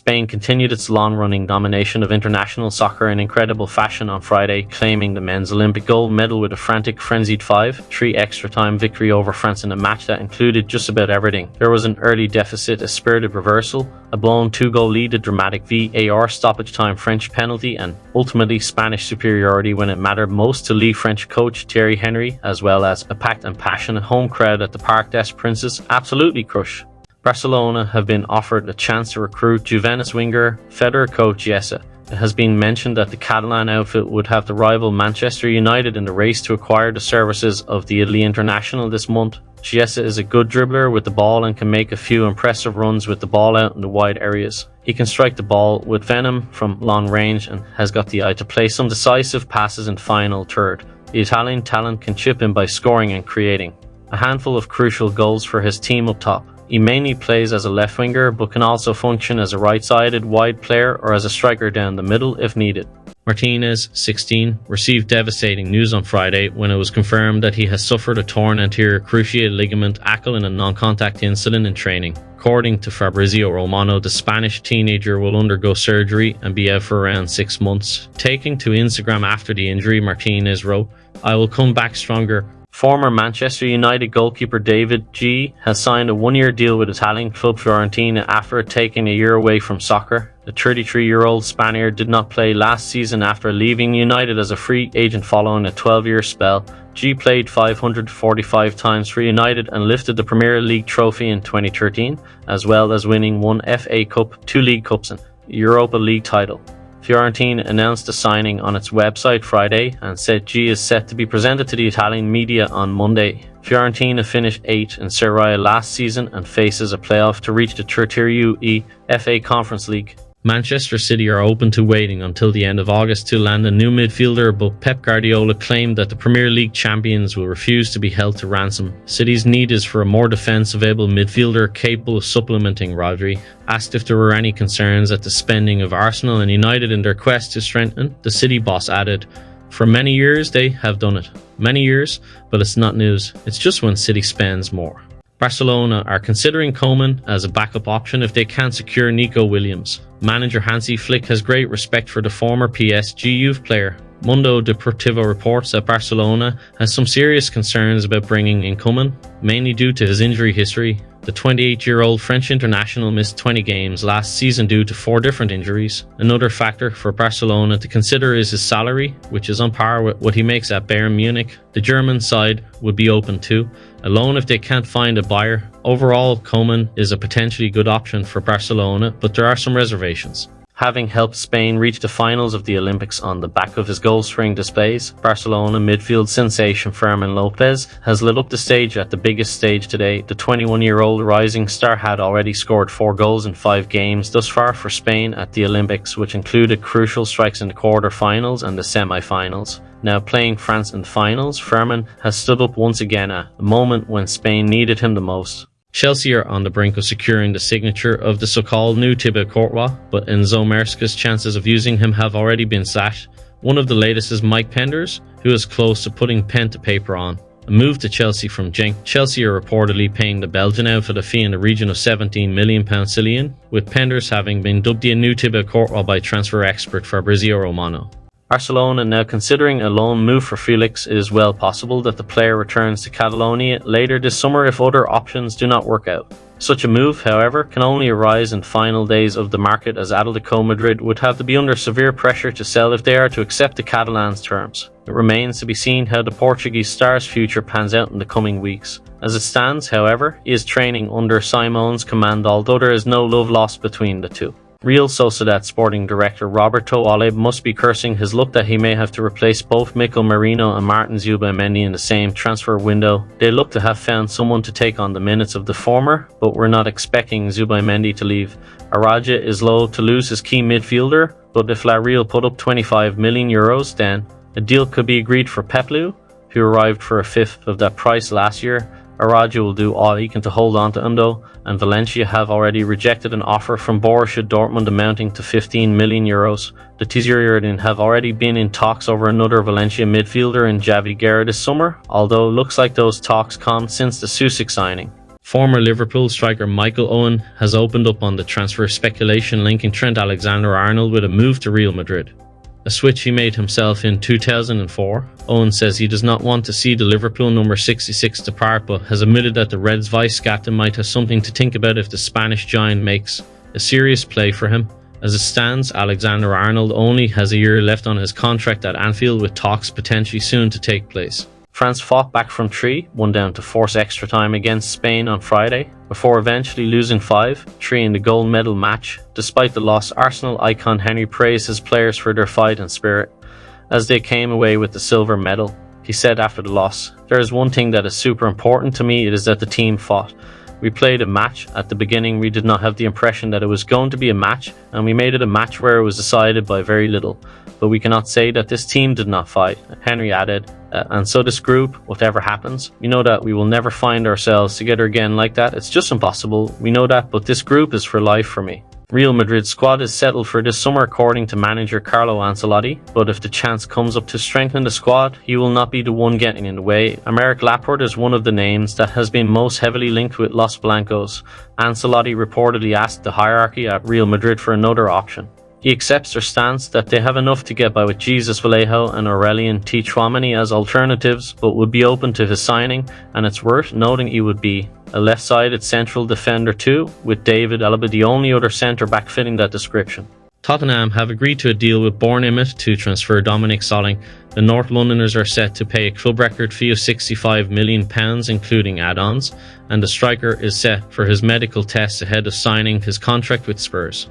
Spain continued its long-running domination of international soccer in incredible fashion on Friday, claiming the men's Olympic gold medal with a frantic, frenzied 5-3 extra-time victory over France in a match that included just about everything. There was an early deficit, a spirited reversal, a blown 2-goal lead, a dramatic VAR stoppage time French penalty, and ultimately Spanish superiority when it mattered most to lead French coach Thierry Henry, as well as a packed and passionate home crowd at the Parc des Princes absolutely crushed. Barcelona have been offered a chance to recruit Juventus winger Federer coach Jesse. It has been mentioned that the Catalan outfit would have to rival Manchester United in the race to acquire the services of the Italy international this month. Jesse is a good dribbler with the ball and can make a few impressive runs with the ball out in the wide areas. He can strike the ball with venom from long range and has got the eye to play some decisive passes in final third. The Italian talent can chip in by scoring and creating a handful of crucial goals for his team up top. He mainly plays as a left winger, but can also function as a right-sided wide player or as a striker down the middle if needed. Martinez, 16, received devastating news on Friday when it was confirmed that he has suffered a torn anterior cruciate ligament ACL in a non-contact incident in training. According to Fabrizio Romano, the Spanish teenager will undergo surgery and be out for around 6 months. Taking to Instagram after the injury, Martinez wrote, "I will come back stronger." Former Manchester United goalkeeper David G has signed a one-year deal with Italian club Fiorentina after taking a year away from soccer. The 33-year-old Spaniard did not play last season after leaving United as a free agent following a 12-year spell. G played 545 times for United and lifted the Premier League trophy in 2013, as well as winning one FA Cup, 2 League Cups and Europa League title. Fiorentina announced the signing on its website Friday and said G is set to be presented to the Italian media on Monday. Fiorentina finished 8th in Serie A last season and faces a playoff to reach the Tertiary FA Conference League. Manchester City are open to waiting until the end of August to land a new midfielder, but Pep Guardiola claimed that the Premier League champions will refuse to be held to ransom. City's need is for a more defensive-able midfielder capable of supplementing Rodri. Asked if there were any concerns at the spending of Arsenal and United in their quest to strengthen, the City boss added, "For many years they have done it. Many years, but it's not news. It's just when City spends more." Barcelona are considering Koeman as a backup option if they can't secure Nico Williams. Manager Hansi Flick has great respect for the former PSG youth player. Mundo Deportivo reports that Barcelona has some serious concerns about bringing in Koeman, mainly due to his injury history. The 28-year-old French international missed 20 games last season due to 4 different injuries. Another factor for Barcelona to consider is his salary, which is on par with what he makes at Bayern Munich. The German side would be open to a loan if they can't find a buyer. Overall, Koeman is a potentially good option for Barcelona, but there are some reservations. Having helped Spain reach the finals of the Olympics on the back of his goal-scoring displays, Barcelona midfield sensation Fermin Lopez has lit up the stage at the biggest stage today. The 21-year-old rising star had already scored 4 goals in 5 games thus far for Spain at the Olympics, which included crucial strikes in the quarter-finals and the semi-finals. Now playing France in the finals, Fermin has stood up once again at a moment when Spain needed him the most. Chelsea are on the brink of securing the signature of the so-called new Thibaut Courtois, but Enzo Maresca's chances of using him have already been slashed. One of the latest is Mike Penders, who is close to putting pen to paper on a move to Chelsea from Genk. Chelsea are reportedly paying the Belgian outfit a fee in the region of £17 million Cillian, with Penders having been dubbed the new Thibaut Courtois by transfer expert Fabrizio Romano. Barcelona now considering a loan move for Felix. It is well possible that the player returns to Catalonia later this summer if other options do not work out. Such a move, however, can only arise in final days of the market, as Atletico Madrid would have to be under severe pressure to sell if they are to accept the Catalans' terms. It remains to be seen how the Portuguese star's future pans out in the coming weeks. As it stands, however, he is training under Simeone's command, although there is no love lost between the two. Real Sociedad sporting director Roberto Olive must be cursing his luck that he may have to replace both Mikel Merino and Martin Zubimendi in the same transfer window. They look to have found someone to take on the minutes of the former, but we're not expecting Zubimendi to leave. Araja is loath to lose his key midfielder, but if La Real put up €25 million, then a deal could be agreed for Peplu, who arrived for a fifth of that price last year. Araja will do all he can to hold on to Undo, and Valencia have already rejected an offer from Borussia Dortmund amounting to €15 million. The Tizurirdin have already been in talks over another Valencia midfielder in Javi Guerra this summer, although it looks like those talks come since the Susik signing. Former Liverpool striker Michael Owen has opened up on the transfer speculation linking Trent Alexander-Arnold with a move to Real Madrid, a switch he made himself in 2004. Owen says he does not want to see the Liverpool number 66 depart, but has admitted that the Reds vice-captain might have something to think about if the Spanish giant makes a serious play for him. As it stands, Alexander-Arnold only has a year left on his contract at Anfield, with talks potentially soon to take place. France fought back from 3-1 down to force extra time against Spain on Friday, before eventually losing 5-3 in the gold medal match. Despite the loss, Arsenal icon Henry praised his players for their fight and spirit as they came away with the silver medal. He said after the loss, "There is one thing that is super important to me, it is that the team fought. We played a match. At the beginning we did not have the impression that it was going to be a match, and we made it a match where it was decided by very little. But we cannot say that this team did not fight," Henry added. And so this group, whatever happens, we know that we will never find ourselves together again like that. It's just impossible. We know that, but this group is for life for me. Real Madrid's squad is settled for this summer according to manager Carlo Ancelotti, but if the chance comes up to strengthen the squad, he will not be the one getting in the way. Aymeric Laporte is one of the names that has been most heavily linked with Los Blancos. Ancelotti reportedly asked the hierarchy at Real Madrid for another option. He accepts their stance that they have enough to get by with Jesus Vallejo and Aurelien Tchouameni as alternatives, but would be open to his signing, and it's worth noting he would be a left-sided central defender too, with David Alaba the only other centre-back fitting that description. Tottenham have agreed to a deal with Bournemouth to transfer Dominic Solling. The North Londoners are set to pay a club record fee of £65 million, including add-ons, and the striker is set for his medical tests ahead of signing his contract with Spurs.